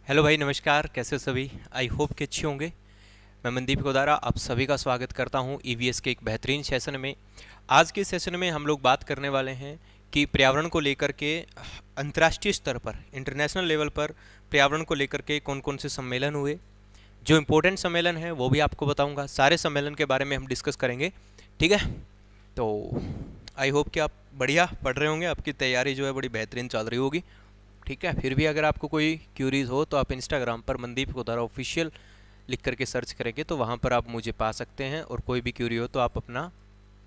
Hello भाई, नमस्कार। कैसे हो सभी? आई होप कि अच्छे होंगे। मैं मनदीप गोदारा आप सभी का स्वागत करता हूं ईवीएस के एक बेहतरीन सेशन में। आज के सेशन में हम लोग बात करने वाले हैं कि पर्यावरण को लेकर के अंतर्राष्ट्रीय स्तर पर, इंटरनेशनल लेवल पर पर्यावरण को लेकर के कौन कौन से सम्मेलन हुए। जो इम्पोर्टेंट सम्मेलन है वो भी आपको बताऊंगा। सारे सम्मेलन के बारे में हम डिस्कस करेंगे, ठीक है? तो आई होप कि आप बढ़िया पढ़ रहे होंगे, आपकी तैयारी जो है बड़ी बेहतरीन चल रही होगी, ठीक है। फिर भी अगर आपको कोई क्यूरीज हो तो आप इंस्टाग्राम पर मनदीप गोदारा ऑफिशियल लिख करके सर्च करेंगे तो वहाँ पर आप मुझे पा सकते हैं, और कोई भी क्यूरी हो तो आप अपना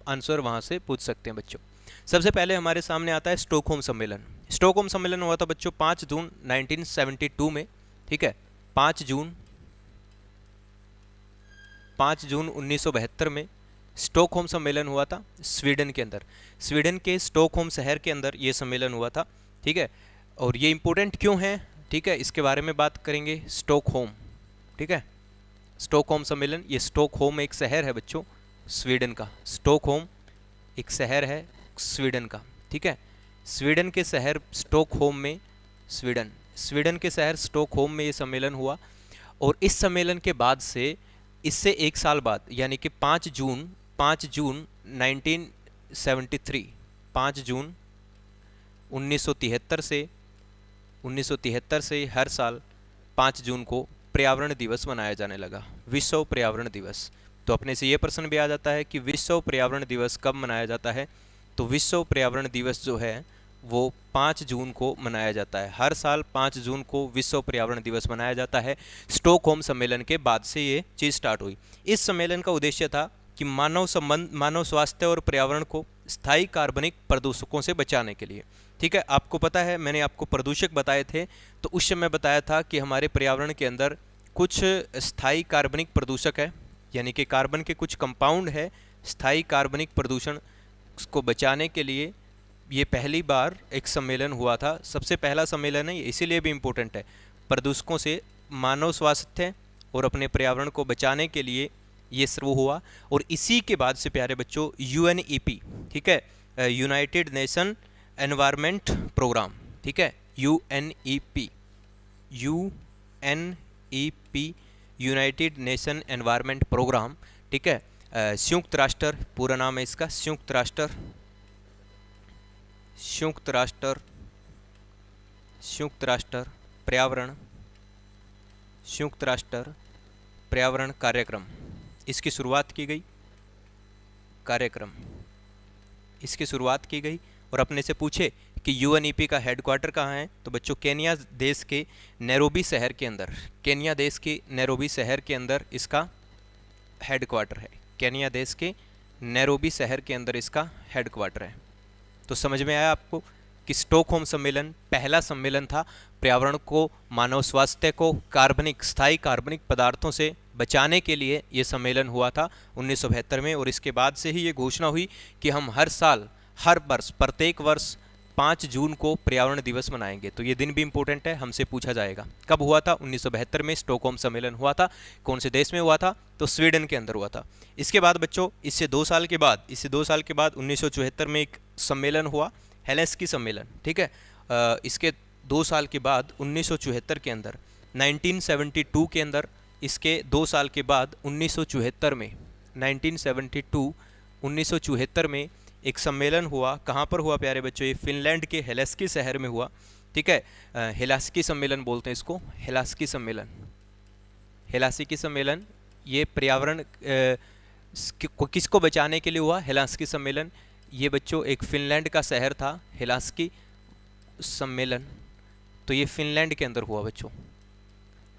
आंसर वहाँ से पूछ सकते हैं बच्चों। सबसे पहले हमारे सामने आता है स्टॉकहोम सम्मेलन। स्टॉकहोम सम्मेलन हुआ था बच्चों 5 जून 1972 में, ठीक है। 5 जून 1972 में स्टॉकहोम सम्मेलन हुआ था स्वीडन के अंदर। स्वीडन के स्टॉकहोम शहर के अंदर ये सम्मेलन हुआ था, ठीक है। और ये इम्पोर्टेंट क्यों है, ठीक है, इसके बारे में बात करेंगे। स्टॉकहोम, ठीक है, स्टॉकहोम सम्मेलन। ये स्टॉकहोम एक शहर है बच्चों स्वीडन का। स्टॉकहोम एक शहर है स्वीडन का, ठीक है। स्वीडन के शहर स्टॉकहोम में, स्वीडन के शहर स्टॉकहोम में ये सम्मेलन हुआ। और इस सम्मेलन के बाद से, इससे एक साल बाद, यानी कि 5 जून 1973, 5 जून 1973 से हर साल 5 जून को पर्यावरण दिवस मनाया जाने लगा, विश्व पर्यावरण दिवस। तो अपने से ये प्रश्न भी आ जाता है कि विश्व पर्यावरण दिवस कब मनाया जाता है। तो विश्व पर्यावरण दिवस जो है वो 5 जून को मनाया जाता है। हर साल 5 जून को विश्व पर्यावरण दिवस मनाया जाता है। स्टॉकहोम सम्मेलन के बाद से ये चीज़ स्टार्ट हुई। इस सम्मेलन का उद्देश्य था कि मानव स्वास्थ्य और पर्यावरण को स्थायी कार्बनिक प्रदूषकों से बचाने के लिए, ठीक है। आपको पता है, मैंने आपको प्रदूषक बताए थे, तो उस समय बताया था कि हमारे पर्यावरण के अंदर कुछ स्थायी कार्बनिक प्रदूषक है, यानी कि कार्बन के कुछ कंपाउंड है। स्थायी कार्बनिक प्रदूषण को बचाने के लिए ये पहली बार एक सम्मेलन हुआ था। सबसे पहला सम्मेलन है, इसीलिए भी इम्पोर्टेंट है। प्रदूषकों से मानव स्वास्थ्य और अपने पर्यावरण को बचाने के लिए ये शुरू हुआ। और इसी के बाद से प्यारे बच्चों यूएनईपी, ठीक है, यूनाइटेड नेशन एनवायरनमेंट प्रोग्राम, ठीक है, UNEP, United Nation Environment programme, ठीक है। संयुक्त राष्ट्र पूरा नाम है इसका, संयुक्त राष्ट्र पर्यावरण कार्यक्रम, इसकी शुरुआत की गई। और अपने से पूछे कि यूएनईपी का हेडक्वार्टर कहाँ है, तो बच्चों केन्या देश के नैरोबी शहर के अंदर, केन्या देश के नैरोबी शहर के अंदर इसका हेडक्वार्टर है। केन्या देश के नैरोबी शहर के अंदर इसका हेडक्वार्टर है। तो समझ में आया आपको कि स्टॉकहोम सम्मेलन पहला सम्मेलन था पर्यावरण को, मानव स्वास्थ्य को स्थायी कार्बनिक पदार्थों से बचाने के लिए ये सम्मेलन हुआ था 1972 में। और इसके बाद से ही ये घोषणा हुई कि हम हर वर्ष प्रत्येक वर्ष 5 जून को पर्यावरण दिवस मनाएंगे। तो ये दिन भी इम्पोर्टेंट है, हमसे पूछा जाएगा। कब हुआ था? 1972 में स्टॉकहोम सम्मेलन हुआ था। कौन से देश में हुआ था? तो स्वीडन के अंदर हुआ था। इसके बाद बच्चों, इससे 2 साल के बाद 1974 में एक सम्मेलन हुआ, हेलेंस्की सम्मेलन, ठीक है। इसके 2 साल के बाद 1974 के अंदर, 1972 के अंदर, इसके 2 साल के बाद 1974 में एक सम्मेलन हुआ। कहाँ पर हुआ प्यारे बच्चों? ये फिनलैंड के हेलेंस्की शहर में हुआ, ठीक है। हेलास्की सम्मेलन बोलते हैं इसको, हेलास्की सम्मेलन। ये पर्यावरण किसको बचाने के लिए हुआ? हेलास्की सम्मेलन। ये बच्चों एक फिनलैंड का शहर था, हेलास्की सम्मेलन। तो ये फिनलैंड के अंदर हुआ बच्चों।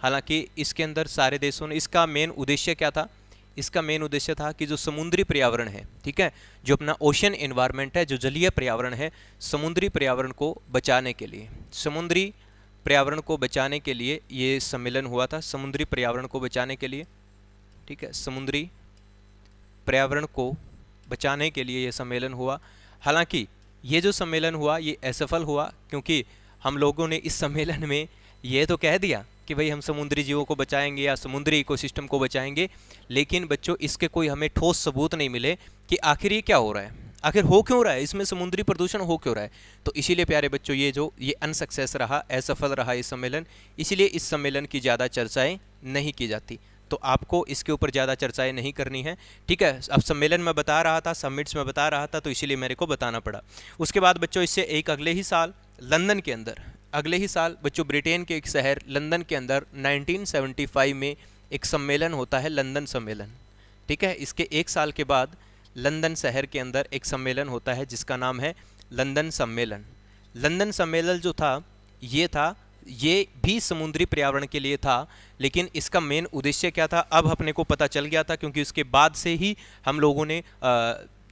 हालांकि इसके अंदर सारे देशों ने, इसका मेन उद्देश्य क्या था? इसका मेन उद्देश्य था कि जो समुद्री पर्यावरण है, ठीक है, जो अपना ओशन एनवायरनमेंट है, जो जलीय पर्यावरण है, समुद्री पर्यावरण को बचाने के लिए, ये सम्मेलन हुआ था। समुद्री पर्यावरण को बचाने के लिए, ठीक है, समुद्री पर्यावरण को बचाने के लिए ये सम्मेलन हुआ। हालांकि ये जो सम्मेलन हुआ ये असफल हुआ, क्योंकि हम लोगों ने इस सम्मेलन में ये तो कह दिया कि भाई हम समुद्री जीवों को बचाएंगे या समुद्री इकोसिस्टम को बचाएंगे, लेकिन बच्चों इसके कोई हमें ठोस सबूत नहीं मिले कि आखिर ये क्या हो रहा है। आखिर हो क्यों रहा है, इसमें समुद्री प्रदूषण हो क्यों रहा है? तो इसीलिए प्यारे बच्चों ये अनसक्सेस रहा, असफल रहा ये सम्मेलन, इसीलिए इस सम्मेलन की ज़्यादा चर्चाएं नहीं की जाती। तो आपको इसके ऊपर ज़्यादा चर्चाएं नहीं करनी है, ठीक है। अब सम्मेलन में बता रहा था, समिट्स में बता रहा था, तो इसीलिए मेरे को बताना पड़ा। उसके बाद बच्चों इससे एक अगले ही साल लंदन के अंदर, अगले ही साल बच्चों ब्रिटेन के एक शहर लंदन के अंदर 1975 में एक सम्मेलन होता है, लंदन सम्मेलन, ठीक है। इसके एक साल के बाद लंदन शहर के अंदर एक सम्मेलन होता है जिसका नाम है लंदन सम्मेलन। लंदन सम्मेलन जो था ये भी समुद्री पर्यावरण के लिए था, लेकिन इसका मेन उद्देश्य क्या था अब अपने को पता चल गया था, क्योंकि उसके बाद से ही हम लोगों ने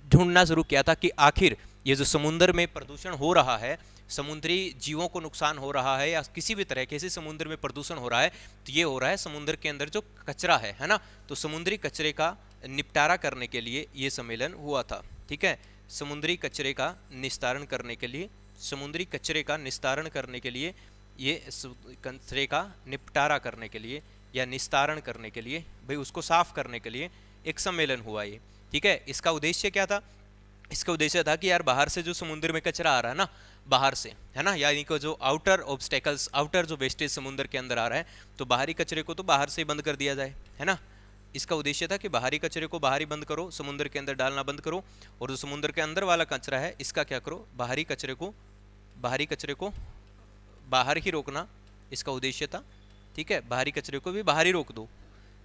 ढूंढना शुरू किया था कि आखिर ये जो समुद्र में प्रदूषण हो रहा है, समुद्री जीवों को नुकसान हो रहा है या किसी भी तरह के समुद्र में प्रदूषण हो रहा है, तो ये हो रहा है समुद्र के अंदर जो कचरा है ना। तो समुद्री कचरे का निपटारा करने के लिए ये सम्मेलन हुआ था, ठीक है। समुद्री कचरे का निस्तारण करने के लिए, समुद्री कचरे का निस्तारण करने के लिए, ये कचरे का निपटारा करने के लिए या निस्तारण करने के लिए, भाई उसको साफ करने के लिए एक सम्मेलन हुआ ये, ठीक है। इसका उद्देश्य क्या था? इसका उद्देश्य था कि यार बाहर से जो समुद्र में कचरा आ रहा है ना, बाहर से, है ना, यानी कि जो आउटर ऑब्स्टेकल्स, आउटर जो वेस्टेज समुद्र के अंदर आ रहा है, तो बाहरी कचरे को तो बाहर से ही बंद कर दिया जाए, है ना। इसका उद्देश्य था कि बाहरी कचरे को बाहर ही बंद करो, समुद्र के अंदर डालना बंद करो, और जो समुद्र के अंदर वाला कचरा है इसका क्या करो, बाहरी कचरे को बाहर ही रोकना, इसका उद्देश्य था, ठीक है। बाहरी कचरे को भी बाहर ही रोक दो,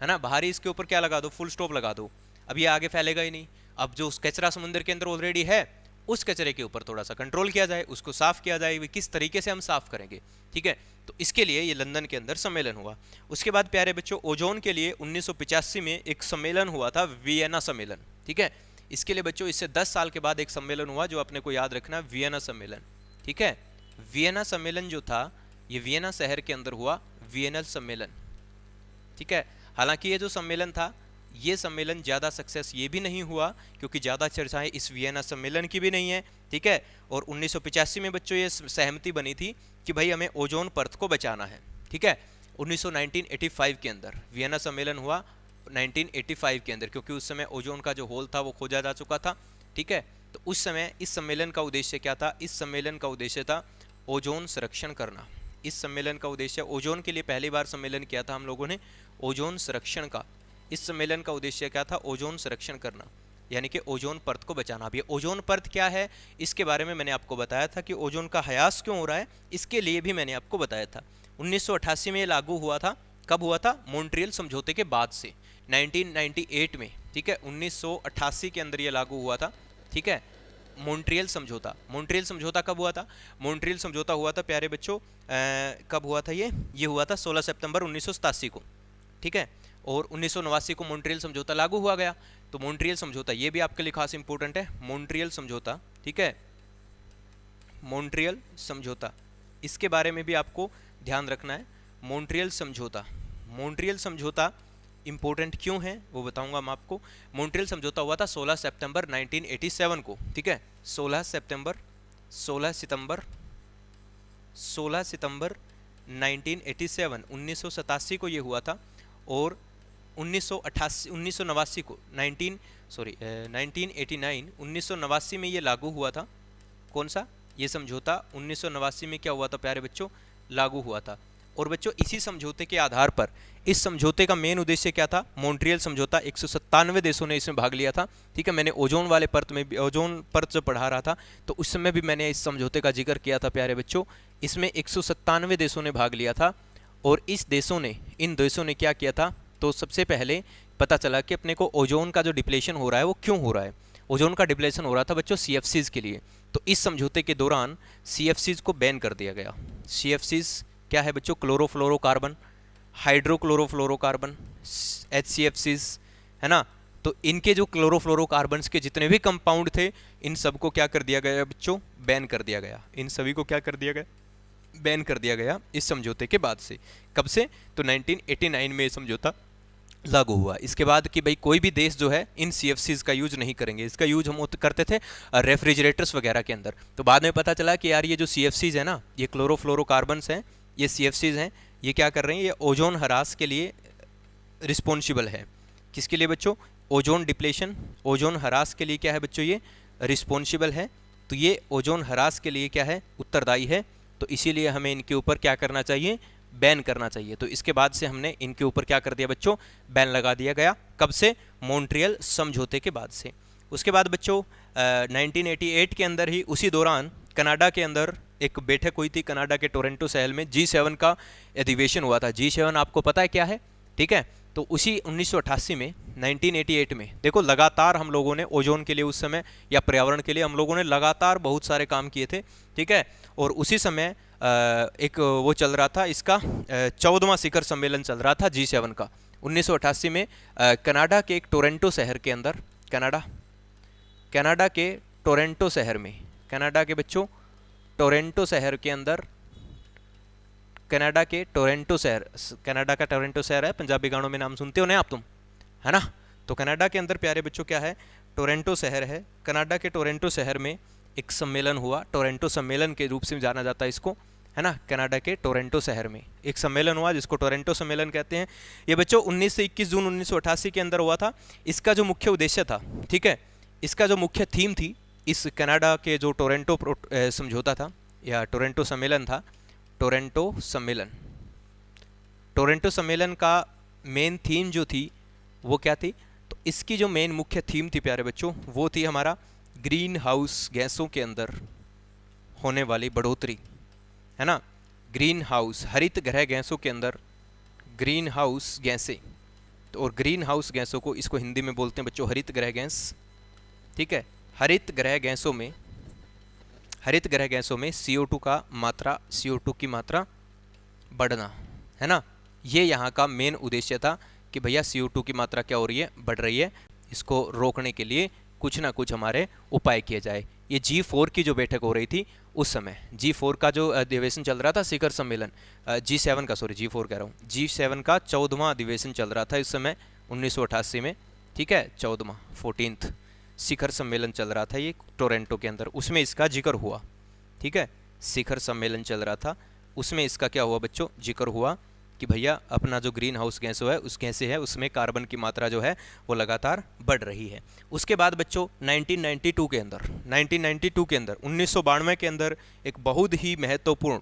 है ना, बाहरी इसके ऊपर क्या लगा दो, फुल स्टॉप लगा दो। अब ये आगे फैलेगा ही नहीं। अब जो कचरा समुद्र के अंदर ऑलरेडी है उस कचरे के ऊपर थोड़ा सा कंट्रोल किया जाए, उसको साफ किया जाए, किस तरीके से हम साफ करेंगे, ठीक है। तो इसके लिए ये लंदन के अंदर सम्मेलन हुआ। उसके बाद प्यारे बच्चों ओजोन के लिए 1985 में एक सम्मेलन हुआ था, वियना सम्मेलन, ठीक है। इसके लिए बच्चों इससे 10 साल के बाद एक सम्मेलन हुआ जो अपने को याद रखना, वियना सम्मेलन, ठीक है। वियना सम्मेलन जो था ये वियना शहर के अंदर हुआ, वियनल सम्मेलन, ठीक है। हालांकि ये जो सम्मेलन था ये सम्मेलन ज़्यादा सक्सेस ये भी नहीं हुआ, क्योंकि ज़्यादा चर्चाएं इस वियना सम्मेलन की भी नहीं है, ठीक है। और 1985 में बच्चों ये सहमति बनी थी कि भाई हमें ओजोन परत को बचाना है, ठीक है। 1985 के अंदर वियना सम्मेलन हुआ, 1985 के अंदर, क्योंकि उस समय ओजोन का जो होल था वो खोजा जा चुका था, ठीक है। तो उस समय इस सम्मेलन का उद्देश्य क्या था? इस सम्मेलन का उद्देश्य था ओजोन संरक्षण करना। इस सम्मेलन का उद्देश्य, ओजोन के लिए पहली बार सम्मेलन किया था हम लोगों ने, ओजोन संरक्षण का। इस सम्मेलन का उद्देश्य क्या था? ओजोन संरक्षण करना, यानी कि ओजोन परत को बचाना। अब ये ओजोन परत क्या है इसके बारे में मैंने आपको बताया था कि ओजोन का ह्रास क्यों हो रहा है, इसके लिए भी मैंने आपको बताया था। 1988 में ये लागू हुआ था। कब हुआ था? मॉन्ट्रियल समझौते के बाद से, 1998 में, ठीक है। 1988 के अंदर ये लागू हुआ था, ठीक है। मॉन्ट्रियल समझौता, मॉन्ट्रियल समझौता कब हुआ था? मॉन्ट्रियल समझौता हुआ था प्यारे बच्चों, कब हुआ था ये हुआ था 16 सितंबर 1987 को, ठीक है। और 1989 को मॉन्ट्रियल समझौता लागू हुआ गया। तो मॉन्ट्रियल समझौता ये भी आपके लिए खास इंपॉर्टेंट है, मॉन्ट्रियल समझौता, ठीक है। मॉन्ट्रियल समझौता, इसके बारे में भी आपको ध्यान रखना है। मॉन्ट्रियल समझौता, मॉन्ट्रियल समझौता इंपॉर्टेंट क्यों है वो बताऊंगा मैं आपको। मॉन्ट्रियल समझौता हुआ था 16 सितंबर 1987 को, ठीक है। 16 सितंबर 1987 1987 को ये हुआ था। और 1989 को 1989 में ये लागू हुआ था। कौन सा? ये समझौता 1989 में क्या हुआ था प्यारे बच्चों? लागू हुआ था। और बच्चों इसी समझौते के आधार पर, इस समझौते का मेन उद्देश्य क्या था? मॉन्ट्रियल समझौता, 197 देशों ने इसमें भाग लिया था, ठीक है। मैंने ओजोन वाले परत में भी, ओजोन परत जो पढ़ा रहा था तो उस समय भी मैंने इस समझौते का जिक्र किया था प्यारे बच्चों। इसमें 197 देशों ने भाग लिया था। और इन देशों ने क्या किया था? तो सबसे पहले पता चला कि अपने को ओजोन का जो डिप्लेशन हो रहा है वो क्यों हो रहा है। ओजोन का डिप्लेशन हो रहा था बच्चों CFCs के लिए। तो इस समझौते के दौरान CFCs को बैन कर दिया गया। CFCs क्या है बच्चों? क्लोरोफ्लोरोकार्बन, हाइड्रोक्लोरोफ्लोरोकार्बन, HCFCs, है ना। तो इनके जो क्लोरोफ्लोरोकार्बन्स के जितने भी कंपाउंड थे इन सबको क्या कर दिया गया बच्चों? बैन कर दिया गया। इन सभी को क्या कर दिया गया? बैन कर दिया गया इस समझौते के बाद से। कब से? तो 1989 में ये समझौता लागू हुआ। इसके बाद कि भाई कोई भी देश जो है इन CFCs का यूज नहीं करेंगे। इसका यूज हम करते थे रेफ्रिजरेटर्स वगैरह के अंदर। तो बाद में पता चला कि यार ये जो CFCs है ना, ये क्लोरोफ्लोरोकार्बन्स हैं, ये CFCs हैं, ये क्या कर रहे हैं? ये ओजोन ह्रास के लिए रिस्पॉन्सिबल है। किसके लिए बच्चों? ओजोन डिप्लेशन, ओजोन ह्रास के लिए क्या है बच्चों? ये रिस्पॉन्सिबल है, तो ये ओजोन ह्रास के लिए क्या है, उत्तरदायी है। तो इसीलिए हमें इनके ऊपर क्या करना चाहिए, बैन करना चाहिए। तो इसके बाद से हमने इनके ऊपर क्या कर दिया बच्चों, बैन लगा दिया गया। कब से, मॉन्ट्रियल समझौते के बाद से। उसके बाद बच्चों 1988 के अंदर ही, उसी दौरान कनाडा के अंदर एक बैठक हुई थी, कनाडा के टोरंटो शहर में G7 का अधिवेशन हुआ था। G7 आपको पता है क्या है, ठीक है। तो उसी 1988 में, 1988 में देखो, लगातार हम लोगों ने ओजोन के लिए उस समय, या पर्यावरण के लिए हम लोगों ने लगातार बहुत सारे काम किए थे, ठीक है। और उसी समय एक वो चल रहा था, इसका 14वां शिखर सम्मेलन चल रहा था G7 का 1988 में कनाडा के एक टोरंटो शहर के अंदर, कनाडा के टोरंटो शहर में, कनाडा के बच्चों टोरंटो शहर के अंदर, कनाडा के टोरंटो शहर, कनाडा का टोरंटो शहर है, पंजाबी गानों में नाम सुनते हो ना आप तुम, है ना। तो कनाडा के अंदर प्यारे बच्चों क्या है, टोरंटो शहर है। कनाडा के टोरंटो शहर में एक सम्मेलन हुआ, टोरंटो सम्मेलन के रूप से जाना जाता है इसको, है ना। कनाडा के टोरंटो शहर में एक सम्मेलन हुआ जिसको टोरंटो सम्मेलन कहते हैं। ये बच्चों 19 से 21 जून 1988 के अंदर हुआ था। इसका जो मुख्य उद्देश्य था, ठीक है, इसका जो मुख्य थीम थी, इस कनाडा के जो टोरंटो समझौता था या टोरंटो सम्मेलन था, टोरंटो सम्मेलन का मेन थीम जो थी वो क्या थी, तो इसकी जो मेन मुख्य थीम थी प्यारे बच्चों, वो थी हमारा ग्रीन हाउस गैसों के अंदर होने वाली बढ़ोतरी, है ना। ग्रीन हाउस, हरित गृह गैसों के अंदर ग्रीन हाउस गैसें, तो और ग्रीन हाउस गैसों को, इसको हिंदी में बोलते हैं बच्चों हरित गृह गैस, ठीक है। हरित गृह गैसों में CO2 का मात्रा, CO2 की मात्रा बढ़ना, है ना। ये यहाँ का मेन उद्देश्य था कि भैया CO2 की मात्रा क्या हो रही है, बढ़ रही है, इसको रोकने के लिए कुछ ना कुछ हमारे उपाय किए जाए। ये G4 की जो बैठक हो रही थी उस समय, G4 का जो अधिवेशन चल रहा था, शिखर सम्मेलन, G7 का, सॉरी G4 कह रहा हूँ, G7 का 14वां अधिवेशन चल रहा था इस समय 1988 में, ठीक है। 14th शिखर सम्मेलन चल रहा था ये टोरंटो के अंदर, उसमें इसका जिक्र हुआ, ठीक है। शिखर सम्मेलन चल रहा था, उसमें इसका क्या हुआ बच्चों, जिक्र हुआ कि भैया अपना जो ग्रीन हाउस गैस है, उस गैसें है, उसमें कार्बन की मात्रा जो है वो लगातार बढ़ रही है। उसके बाद बच्चों 1992 के अंदर, 1992 के अंदर एक बहुत ही महत्वपूर्ण,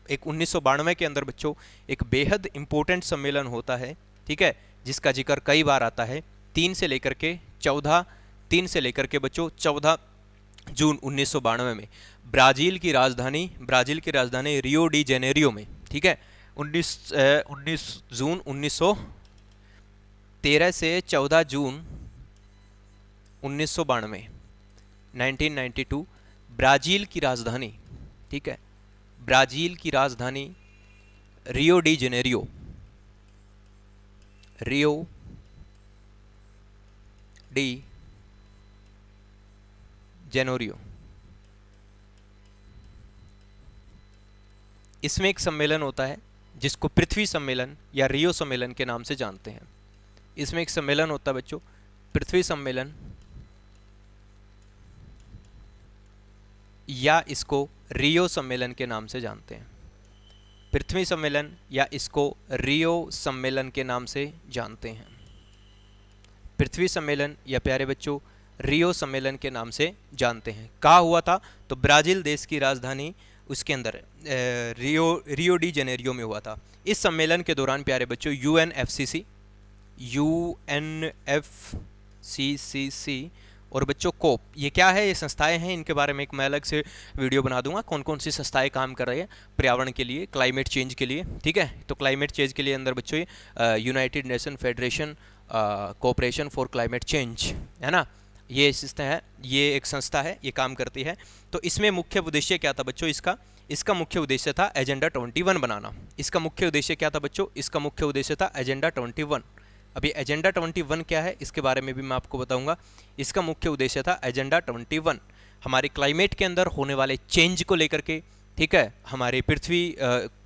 एक 1992 के अंदर बच्चों एक बेहद इंपॉर्टेंट सम्मेलन होता है, ठीक है, जिसका जिक्र कई बार आता है। 3 से लेकर के बच्चों 14 जून 1992 में ब्राज़ील की राजधानी रियो डी जेनेरियो में, ठीक है। 19 जून 1913 से 14 जून 1992, 1992 ब्राज़ील की राजधानी, ठीक है, ब्राज़ील की राजधानी Rio de Janeiro, Rio de Janeiro, इसमें एक सम्मेलन होता है जिसको पृथ्वी सम्मेलन या रियो सम्मेलन के नाम से जानते हैं। इसमें एक सम्मेलन होता है बच्चों, पृथ्वी सम्मेलन, या इसको रियो सम्मेलन के नाम से जानते हैं। पृथ्वी सम्मेलन या इसको रियो सम्मेलन के नाम से जानते हैं। पृथ्वी सम्मेलन या प्यारे बच्चों रियो सम्मेलन के नाम से जानते हैं। कहाँ हुआ था, तो ब्राज़ील देश की राजधानी उसके अंदर रियो डी जेनेरियो में हुआ था। इस सम्मेलन के दौरान प्यारे बच्चों UNFCCC और बच्चों कोप, ये क्या है, ये संस्थाएं हैं, इनके बारे में एक मैं अलग से वीडियो बना दूंगा, कौन कौन सी संस्थाएं काम कर रही है पर्यावरण के लिए, क्लाइमेट चेंज के लिए, ठीक है। तो क्लाइमेट चेंज के लिए अंदर बच्चों ये United nation federation cooperation for climate change, है ना, ये संस्था है, ये एक संस्था है, ये काम करती है। तो इसमें मुख्य उद्देश्य क्या था बच्चों, इसका मुख्य उद्देश्य था एजेंडा 21 बनाना। इसका मुख्य उद्देश्य क्या था बच्चों, इसका मुख्य उद्देश्य था एजेंडा 21। अभी एजेंडा 21 क्या है इसके बारे में भी मैं आपको बताऊंगा। इसका मुख्य उद्देश्य था एजेंडा 21 हमारे क्लाइमेट के अंदर होने वाले चेंज को लेकर के, ठीक है। हमारे पृथ्वी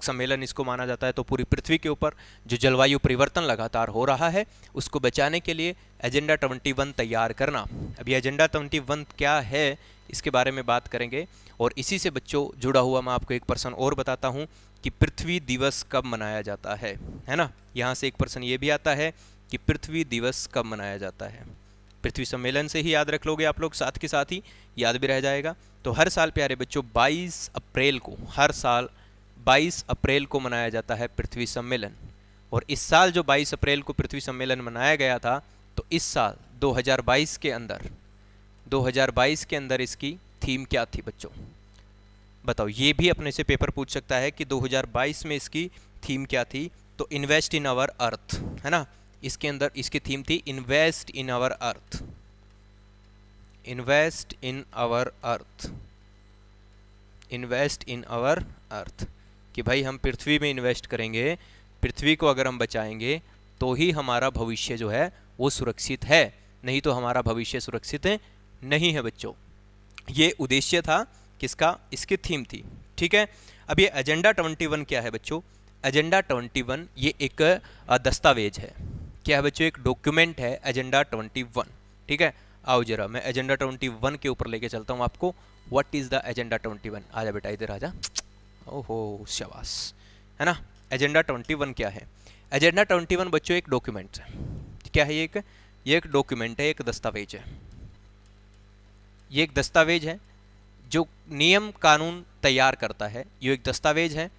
सम्मेलन इसको माना जाता है, तो पूरी पृथ्वी के ऊपर जो जलवायु परिवर्तन लगातार हो रहा है उसको बचाने के लिए एजेंडा 21 तैयार करना। अभी एजेंडा 21 क्या है इसके बारे में बात करेंगे। और इसी से बच्चों जुड़ा हुआ मैं आपको एक प्रश्न और बताता हूँ कि पृथ्वी दिवस कब मनाया जाता है ना। यहाँ से एक प्रश्न ये भी आता है कि पृथ्वी दिवस कब मनाया जाता है। पृथ्वी सम्मेलन से ही याद रख लोगे आप लोग, साथ के साथ ही याद भी रह जाएगा। तो हर साल प्यारे बच्चों 22 अप्रैल को, हर साल 22 अप्रैल को मनाया जाता है पृथ्वी सम्मेलन। और इस साल जो 22 अप्रैल को पृथ्वी सम्मेलन मनाया गया था, तो इस साल 2022 के अंदर इसकी थीम क्या थी बच्चों, बताओ। ये भी अपने से पेपर पूछ सकता है कि 2022 में इसकी थीम क्या थी। तो इन्वेस्ट इन आवर अर्थ, है ना, इसके अंदर इसकी थीम थी invest in our earth, invest in our earth, invest in our earth, कि भाई हम पृथ्वी में इन्वेस्ट करेंगे, पृथ्वी को अगर हम बचाएंगे तो ही हमारा भविष्य जो है वो सुरक्षित है, नहीं तो हमारा भविष्य सुरक्षित नहीं है बच्चों। ये उद्देश्य था किसका, इसकी थीम थी। ठीक है, अब ये एजेंडा 21 क्या है बच्चों, एजेंडा 21 ये एक दस्तावेज है। क्या है बच्चों, एक डॉक्यूमेंट है एजेंडा 21। ठीक है, आओ जरा मैं एजेंडा 21 के ऊपर लेके चलता हूँ आपको। व्हाट इज द एजेंडा 21, आजा बेटा इधर आजा, ओहो शाबाश, है ना। एजेंडा 21 क्या है, एजेंडा 21 बच्चों एक डॉक्यूमेंट है। क्या है ये एक डॉक्यूमेंट है, एक दस्तावेज है। ये एक दस्तावेज है जो नियम कानून तैयार करता है। ये एक दस्तावेज है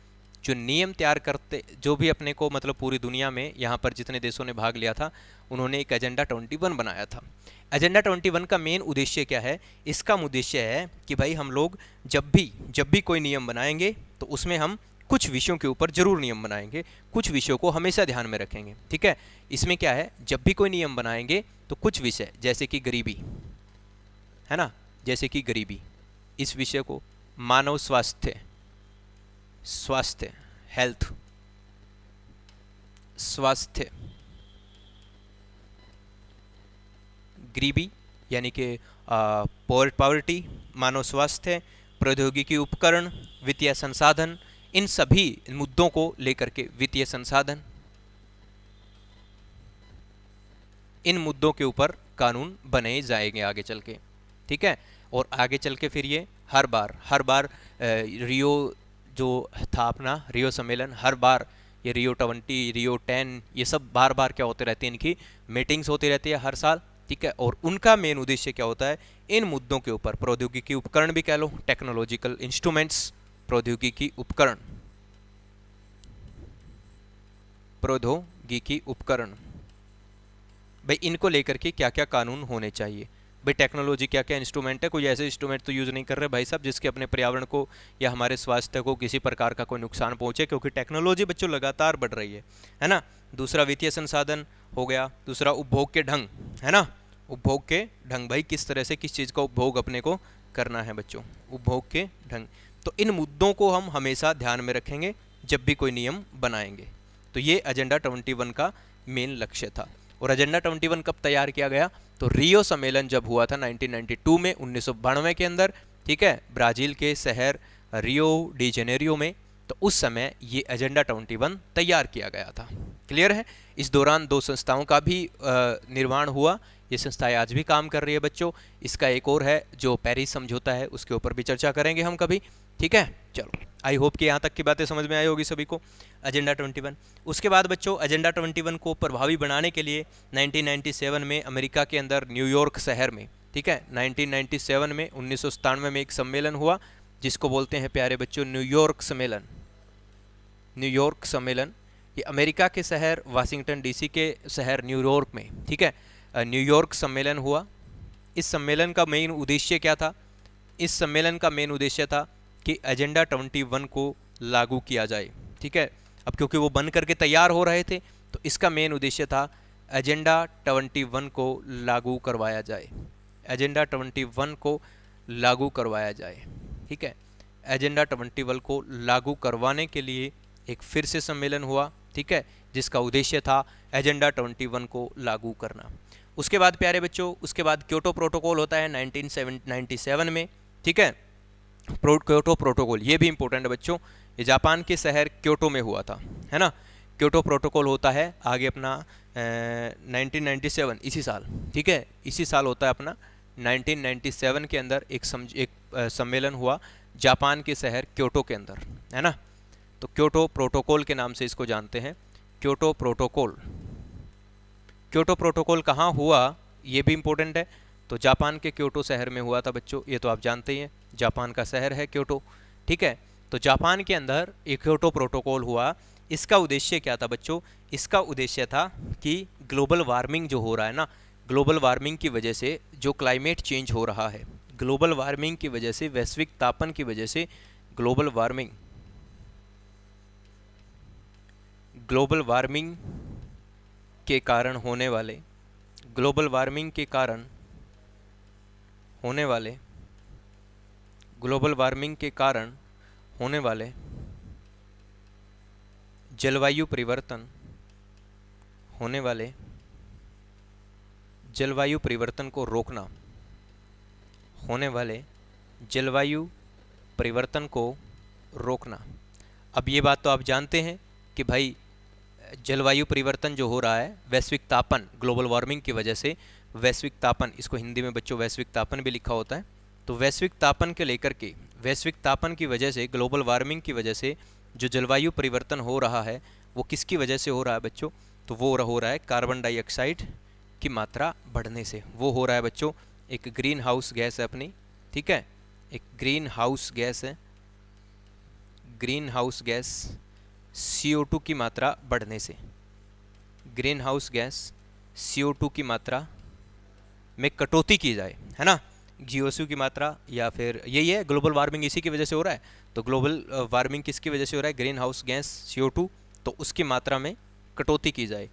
जो नियम तैयार करते, जो भी अपने को मतलब पूरी दुनिया में यहाँ पर जितने देशों ने भाग लिया था, उन्होंने एक एजेंडा 21 बनाया था। एजेंडा 21 का मेन उद्देश्य क्या है, इसका उद्देश्य है कि भाई हम लोग जब भी कोई नियम बनाएंगे तो उसमें हम कुछ विषयों के ऊपर जरूर नियम बनाएंगे, कुछ विषयों को हमेशा ध्यान में रखेंगे। ठीक है, इसमें क्या है, जब भी कोई नियम बनाएंगे तो कुछ विषय जैसे कि गरीबी, है ना, जैसे कि गरीबी, इस विषय को, मानव स्वास्थ्य, हेल्थ, स्वास्थ्य, गरीबी यानी कि पॉवर्टी, मानव स्वास्थ्य, प्रौद्योगिकी उपकरण, वित्तीय संसाधन, इन सभी मुद्दों को लेकर के, वित्तीय संसाधन, इन मुद्दों के ऊपर कानून बने जाएंगे आगे चल के। ठीक है, और आगे चल के फिर ये हर बार रियो जो था अपना रियो सम्मेलन, हर बार ये रियो 20, रियो 10, ये सब बार क्या होते रहते हैं, इनकी मीटिंग्स होती रहती है हर साल। ठीक है, और उनका मेन उद्देश्य क्या होता है, इन मुद्दों के ऊपर, प्रौद्योगिकी उपकरण भी कह लो, टेक्नोलॉजिकल इंस्ट्रूमेंट्स, प्रौद्योगिकी उपकरण, भाई इनको लेकर के क्या क्या कानून होने चाहिए। भाई टेक्नोलॉजी क्या क्या इंस्ट्रूमेंट है, कोई ऐसे इंस्ट्रूमेंट तो यूज़ नहीं कर रहे भाई साहब जिसके अपने पर्यावरण को या हमारे स्वास्थ्य को किसी प्रकार का कोई नुकसान पहुंचे, क्योंकि टेक्नोलॉजी बच्चों लगातार बढ़ रही है ना। दूसरा वित्तीय संसाधन हो गया, दूसरा उपभोग के ढंग, है ना, उपभोग के ढंग, भाई किस तरह से किस चीज़ का उपभोग अपने को करना है बच्चों, उपभोग के ढंग। तो इन मुद्दों को हम हमेशा ध्यान में रखेंगे जब भी कोई नियम बनाएंगे। तो ये एजेंडा 21 का मेन लक्ष्य था। और एजेंडा 21 कब तैयार किया गया, तो रियो सम्मेलन जब हुआ था 1992 में, 1992 के अंदर, ठीक है, ब्राज़ील के शहर रियो डी जेनेरियो में, तो उस समय ये एजेंडा 21 तैयार किया गया था। क्लियर है। इस दौरान 2 संस्थाओं का भी निर्माण हुआ। ये संस्थाएं आज भी काम कर रही है बच्चों। इसका एक और है जो पेरिस समझौता है, उसके ऊपर भी चर्चा करेंगे हम कभी। ठीक है, चलो आई होप कि यहाँ तक की बातें समझ में आई होगी सभी को। एजेंडा 21, उसके बाद बच्चों एजेंडा 21 को प्रभावी बनाने के लिए 1997 में अमेरिका के अंदर न्यूयॉर्क शहर में, ठीक है, 1997 में 1997 में एक सम्मेलन हुआ जिसको बोलते हैं प्यारे बच्चों न्यूयॉर्क सम्मेलन। न्यूयॉर्क सम्मेलन ये अमेरिका के शहर वाशिंगटन डीसी के शहर न्यूयॉर्क में, ठीक है, न्यूयॉर्क सम्मेलन हुआ। इस सम्मेलन का मेन उद्देश्य क्या था, इस सम्मेलन का मेन उद्देश्य था कि एजेंडा 21 को लागू किया जाए। ठीक है, अब क्योंकि वो बन करके तैयार हो रहे थे तो इसका मेन उद्देश्य था एजेंडा 21 को लागू करवाया जाए, एजेंडा 21 को लागू करवाया जाए। ठीक है, एजेंडा 21 को लागू करवाने के लिए एक फिर से सम्मेलन हुआ, ठीक है, जिसका उद्देश्य था एजेंडा 21 को लागू करना। उसके बाद प्यारे बच्चों, उसके बाद क्योटो प्रोटोकॉल होता है 1997 में, ठीक है, क्योटो प्रोटोकॉल ये भी इंपॉर्टेंट है बच्चों, ये जापान के शहर क्योटो में हुआ था, है ना। क्योटो प्रोटोकॉल होता है आगे अपना 1997 इसी साल, ठीक है, इसी साल होता है अपना 1997 के अंदर एक सम्मेलन हुआ जापान के शहर क्योटो के अंदर, है ना। तो क्योटो प्रोटोकॉल के नाम से इसको जानते हैं, क्योटो प्रोटोकॉल। क्योटो प्रोटोकॉल कहाँ हुआ, ये भी इम्पोर्टेंट है। तो जापान के क्योटो शहर में हुआ था बच्चों, ये तो आप जानते ही हैं, जापान का शहर है क्योटो, ठीक है। तो जापान के अंदर एक क्योटो प्रोटोकॉल हुआ। इसका उद्देश्य क्या था बच्चों? इसका उद्देश्य था कि ग्लोबल वार्मिंग जो हो रहा है ना, ग्लोबल वार्मिंग की वजह से जो क्लाइमेट चेंज हो रहा है, ग्लोबल वार्मिंग की वजह से, वैश्विक तापन की वजह से, ग्लोबल वार्मिंग के कारण होने वाले, ग्लोबल वार्मिंग के कारण होने वाले, ग्लोबल वार्मिंग के कारण होने वाले जलवायु परिवर्तन, होने वाले जलवायु परिवर्तन को रोकना, होने वाले जलवायु परिवर्तन को रोकना। अब ये बात तो आप जानते हैं कि भाई जलवायु परिवर्तन जो हो रहा है, वैश्विक तापन, ग्लोबल वार्मिंग की वजह से वैश्विक तापन, इसको हिंदी में बच्चों वैश्विक तापन भी लिखा होता है। तो वैश्विक तापन के लेकर के, वैश्विक तापन की वजह से, ग्लोबल वार्मिंग की वजह से जो जलवायु परिवर्तन हो रहा है वो किसकी वजह से हो रहा है बच्चों? तो वो हो रहा है कार्बन डाइऑक्साइड की मात्रा बढ़ने से। वो हो रहा है बच्चों, एक ग्रीन हाउस गैस है अपनी, ठीक है, एक ग्रीन हाउस गैस है, ग्रीन हाउस गैस CO2 की मात्रा बढ़ने से, ग्रीन हाउस गैस CO2 की मात्रा में कटौती की जाए, है ना, GOC की मात्रा, या फिर यही है ग्लोबल वार्मिंग, इसी की वजह से हो रहा है। तो ग्लोबल वार्मिंग किसकी वजह से हो रहा है? ग्रीन हाउस गैस CO2, तो उसकी मात्रा में कटौती की जाए।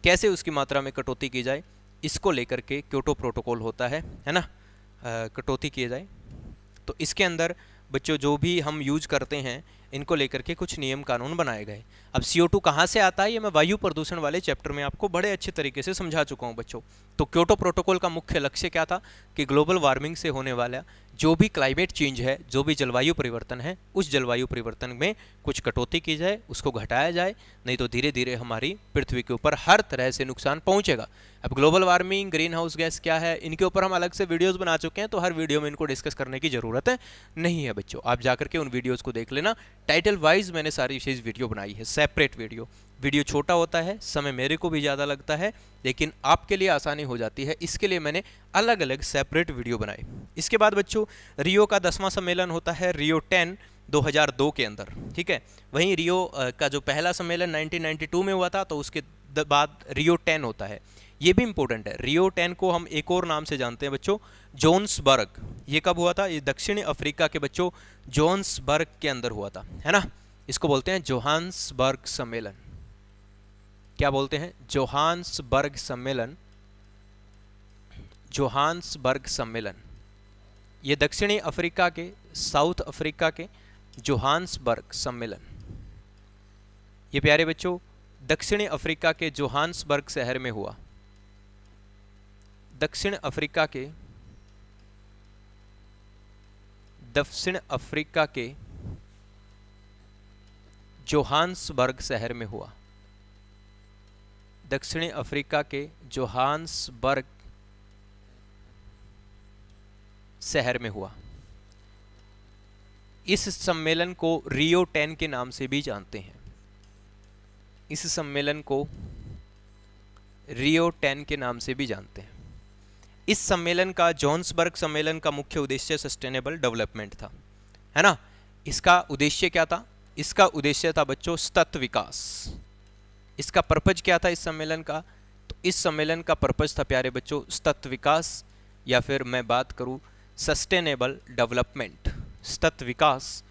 कैसे उसकी मात्रा में कटौती की जाए, इसको लेकर के क्योटो प्रोटोकॉल होता है ना, कटौती की जाए। तो इसके अंदर बच्चों जो भी हम यूज करते हैं इनको लेकर के कुछ नियम कानून बनाए गए। अब CO2 कहाँ से आता है, ये मैं वायु प्रदूषण वाले चैप्टर में आपको बड़े अच्छे तरीके से समझा चुका हूँ बच्चों। तो क्योटो प्रोटोकॉल का मुख्य लक्ष्य क्या था कि ग्लोबल वार्मिंग से होने वाला जो भी क्लाइमेट चेंज है, जो भी जलवायु परिवर्तन है, उस जलवायु परिवर्तन में कुछ कटौती की जाए, उसको घटाया जाए, नहीं तो धीरे धीरे हमारी पृथ्वी के ऊपर हर तरह से नुकसान पहुंचेगा। अब global warming, green house gas क्या है, इनके ऊपर हम अलग से वीडियोस बना चुके हैं, तो हर वीडियो में इनको डिस्कस करने की जरूरत है नहीं है बच्चों। आप जाकर के उन वीडियोस को देख लेना, टाइटल वाइज मैंने सारी विशेष वीडियो बनाई है, सेपरेट वीडियो छोटा होता है, समय मेरे को भी ज़्यादा लगता है, लेकिन आपके लिए आसानी हो जाती है, इसके लिए मैंने अलग अलग सेपरेट वीडियो बनाए। इसके बाद बच्चों रियो का 10वां सम्मेलन होता है, रियो 10 2002 के अंदर, ठीक है। वहीं रियो का जो पहला सम्मेलन 1992 में हुआ था, तो उसके बाद रियो 10 होता है। ये भी इंपॉर्टेंट है, रियो 10 को हम एक और नाम से जानते हैं बच्चों, जोहान्सबर्ग। ये कब हुआ था? ये दक्षिणी अफ्रीका के बच्चों जोहान्सबर्ग के अंदर हुआ था, है ना। इसको बोलते हैं जोहान्सबर्ग सम्मेलन। क्या बोलते हैं? जोहान्सबर्ग सम्मेलन, जोहान्सबर्ग सम्मेलन। ये दक्षिणी अफ्रीका के, साउथ अफ्रीका के जोहान्सबर्ग सम्मेलन, ये प्यारे बच्चों दक्षिणी अफ्रीका के जोहान्सबर्ग शहर में हुआ। दक्षिण अफ्रीका के जोहान्सबर्ग शहर में हुआ। दक्षिणी अफ्रीका के जोहान्सबर्ग शहर में हुआ। इस सम्मेलन को रियो 10 के नाम से भी जानते हैं। इस सम्मेलन को रियो 10 के नाम से भी जानते हैं। इस सम्मेलन का, जोहान्सबर्ग सम्मेलन का मुख्य उद्देश्य सस्टेनेबल डेवलपमेंट था, है ना। इसका उद्देश्य क्या था? इसका उद्देश्य था बच्चों सतत विकास। इसका पर्पज क्या था इस सम्मेलन का? तो इस सम्मेलन का पर्पज था प्यारे बच्चों सतत विकास, या फिर मैं बात करूं सस्टेनेबल डेवलपमेंट। सतत विकास,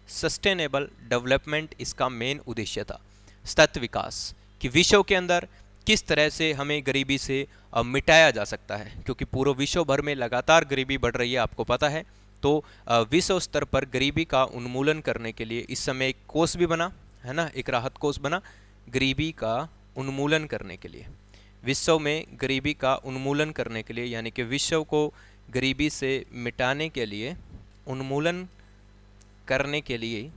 सस्टेनेबल डेवलपमेंट इसका मेन उद्देश्य था। सतत विकास कि विश्व के अंदर किस तरह से हमें गरीबी से मिटाया जा सकता है, क्योंकि पूरे विश्व भर में लगातार गरीबी बढ़ रही है, आपको पता है। तो विश्व स्तर पर गरीबी का उन्मूलन करने के लिए इस समय एक कोष भी बना, है ना, एक राहत कोष बना गरीबी का उन्मूलन करने के लिए, विश्व में गरीबी का उन्मूलन करने के लिए, यानी कि विश्व को गरीबी से मिटाने के लिए, उन्मूलन करने के लिए,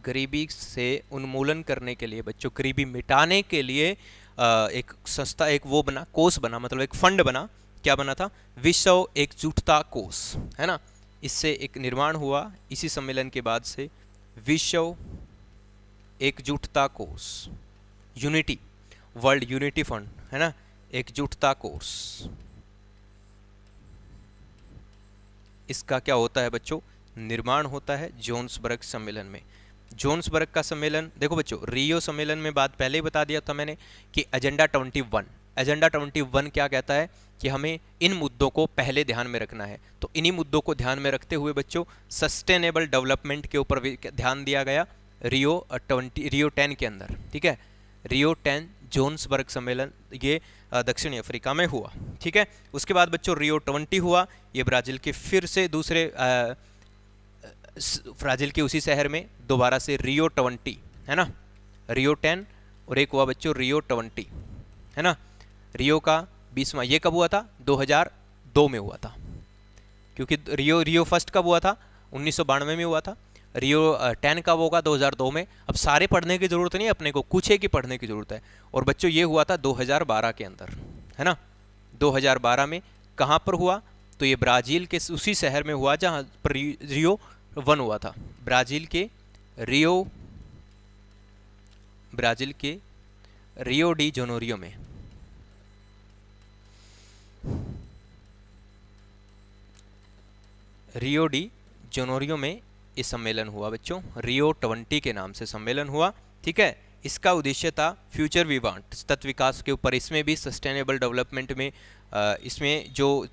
गरीबी से उन्मूलन करने के लिए बच्चों, गरीबी मिटाने के लिए एक संस्था, एक वो बना, कोष बना, मतलब एक फंड बना। क्या बना था? विश्व एकजुटता कोष, है ना। इससे एक निर्माण हुआ इसी सम्मेलन के बाद से, विश्व एकजुटता कोष, यूनिटी, वर्ल्ड यूनिटी फंड, है ना। एकजुटता कोर्स, इसका क्या होता है बच्चों, निर्माण होता है जोन्सबर्ग सम्मेलन में। जोन्सबर्ग का सम्मेलन, देखो बच्चों रियो सम्मेलन में बात पहले ही बता दिया था मैंने कि एजेंडा 21, एजेंडा 21 क्या कहता है कि हमें इन मुद्दों को पहले ध्यान में रखना है। तो इन्हीं मुद्दों को ध्यान में रखते हुए बच्चों सस्टेनेबल डेवलपमेंट के ऊपर भी ध्यान दिया गया रियो 10 के अंदर, ठीक है। रियो 10 जोन्सबर्ग सम्मेलन ये दक्षिणी अफ्रीका में हुआ, ठीक है। उसके बाद बच्चों रियो 20 हुआ, ये ब्राज़ील के फिर से दूसरे ब्राज़ील के उसी शहर में दोबारा से रियो 20, है ना, रियो 10 और एक हुआ बच्चों रियो 20, है ना। रियो का 20वां ये कब हुआ था, 2002 में हुआ था, क्योंकि रियो फर्स्ट कब हुआ था, 1992 में हुआ था। रियो 10 कब होगा, 2002 में। अब सारे पढ़ने की ज़रूरत नहीं है अपने को, कुछ एक ही पढ़ने की ज़रूरत है। और बच्चों ये हुआ था 2012 के अंदर, है ना। 2012 में कहाँ पर हुआ, तो ये ब्राज़ील के उसी शहर में हुआ जहाँ पर रियो 1 हुआ था। ब्राज़ील के रियो डी जेनेरियो में, रियो डी जेनेरियो में ये सम्मेलन हुआ बच्चों, रियो 20 के नाम से सम्मेलन हुआ, ठीक है। इसका उद्देश्य था फ्यूचर वी वांट, सतत विकास के ऊपर। इसमें भी सस्टेनेबल डेवलपमेंट में इसमें जो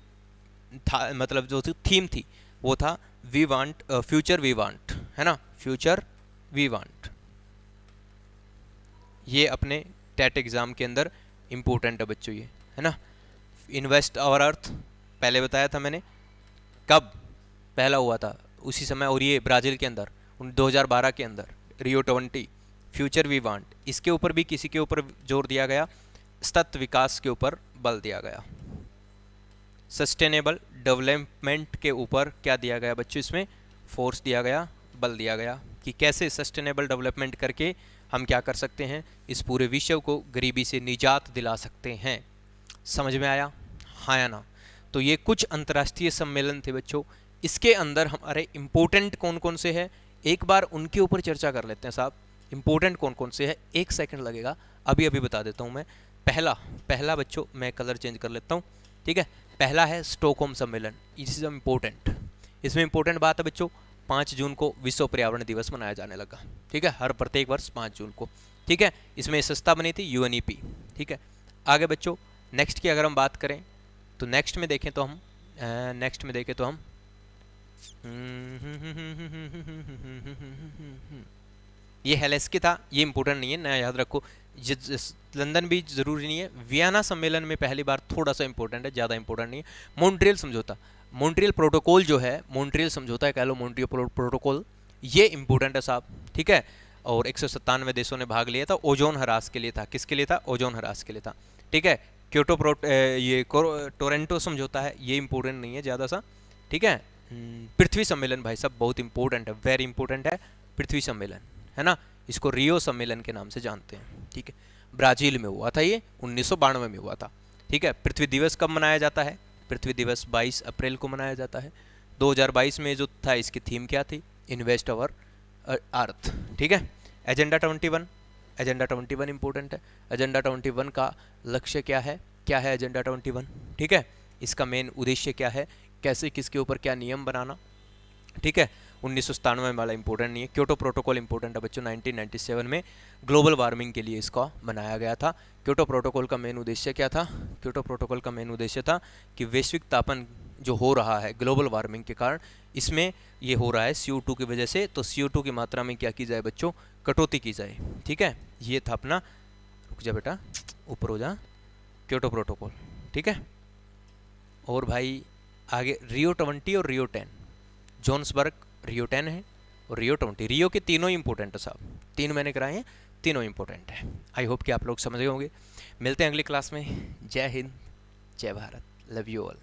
था, मतलब जो थीम थी वो था we want, future we want, है ना, फ्यूचर वी वांट। ये अपने टेट एग्ज़ाम के अंदर इम्पोर्टेंट है बच्चों ये, है ना। इन्वेस्ट आवर अर्थ पहले बताया था मैंने, कब पहला हुआ था उसी समय, और ये ब्राज़ील के अंदर 2012 के अंदर रियो 20, फ्यूचर वी वांट, इसके ऊपर भी किसी के ऊपर जोर दिया गया, सतत विकास के ऊपर बल दिया गया। सस्टेनेबल डेवलपमेंट के ऊपर क्या दिया गया बच्चों, इसमें फोर्स दिया गया, बल दिया गया कि कैसे सस्टेनेबल डेवलपमेंट करके हम क्या कर सकते हैं, इस पूरे विश्व को गरीबी से निजात दिला सकते हैं। समझ में आया, हाँ या ना। तो ये कुछ अंतर्राष्ट्रीय सम्मेलन थे बच्चों। इसके अंदर हमारे इम्पोर्टेंट कौन कौन से हैं, एक बार उनके ऊपर चर्चा कर लेते हैं साहब। इम्पोर्टेंट कौन कौन से हैं, एक सेकंड लगेगा, अभी बता देता हूँ मैं। पहला बच्चों मैं कलर चेंज कर लेता हूँ, ठीक है। पहला है स्टॉकहोम सम्मेलन, इस इज इम्पोर्टेंट। इसमें इम्पोर्टेंट बात है बच्चों, 5 जून को विश्व पर्यावरण दिवस मनाया जाने लगा, ठीक है, हर प्रत्येक वर्ष 5 जून को, ठीक है। इसमें संस्था बनी थी UNEP, ठीक है। आगे बच्चों नेक्स्ट की अगर हम बात करें तो नेक्स्ट में देखें तो हम ये हेलेस्की था, ये इंपॉर्टेंट नहीं है, नया याद रखो। लंदन भी जरूरी नहीं है। वियना सम्मेलन में पहली बार, थोड़ा सा इंपॉर्टेंट है, ज़्यादा इंपॉर्टेंट नहीं है। मॉन्ट्रियल समझौता, मॉन्ट्रियल प्रोटोकॉल जो है, मॉन्ट्रियल समझौता है, कह लो मॉन्ट्रियल प्रोटोकॉल, ये इंपॉर्टेंट है साहब, ठीक है। और 197 देशों ने भाग लिया था, ओजोन ह्रास के लिए था। किसके लिए था, ओजोन ह्रास के लिए था, ठीक है। क्योटो ये टोरंटो समझौता है, ये इंपॉर्टेंट नहीं है ज़्यादा सा, ठीक है। पृथ्वी सम्मेलन भाई साहब बहुत इंपॉर्टेंट है, वेरी इंपॉर्टेंट है पृथ्वी सम्मेलन, है ना। इसको रियो सम्मेलन के नाम से जानते हैं, ठीक है। ब्राज़ील में हुआ था ये, 1992 में हुआ था, ठीक है। पृथ्वी दिवस कब मनाया जाता है, पृथ्वी दिवस 22 अप्रैल को मनाया जाता है। 2022 में जो था, इसकी थीम क्या थी, इन्वेस्ट अवर अर्थ, ठीक है। एजेंडा 21 इंपॉर्टेंट है। एजेंडा 21 का लक्ष्य क्या है एजेंडा 21, ठीक है। इसका मेन उद्देश्य क्या है, कैसे किसके ऊपर क्या नियम बनाना, ठीक है। 1997 वाला इंपॉर्टेंट नहीं है। क्योटो प्रोटोकॉल इंपॉर्टेंट है बच्चों, 1997 में ग्लोबल वार्मिंग के लिए इसका बनाया गया था। क्योटो प्रोटोकॉल का मेन उद्देश्य क्या था, क्योटो प्रोटोकॉल का मेन उद्देश्य था कि वैश्विक तापन जो हो रहा है ग्लोबल वार्मिंग के कारण, इसमें ये हो रहा है CO2 की वजह से, तो CO2 की मात्रा में क्या की जाए बच्चों, कटौती की जाए, ठीक है। ये था अपना, रुक जा बेटा, ऊपर हो जा, क्योटो प्रोटोकॉल, ठीक है। और भाई आगे रियो 20 और रियो 10, जोन्सबर्ग रियो 10 है और रियो 20, रियो के तीनों इंपॉर्टेंट है साहब, 3 मैंने कराए हैं, तीनों इंपॉर्टेंट है। आई होप कि आप लोग समझ गए होंगे। मिलते हैं अगली क्लास में। जय हिंद, जय भारत, लव यू ऑल।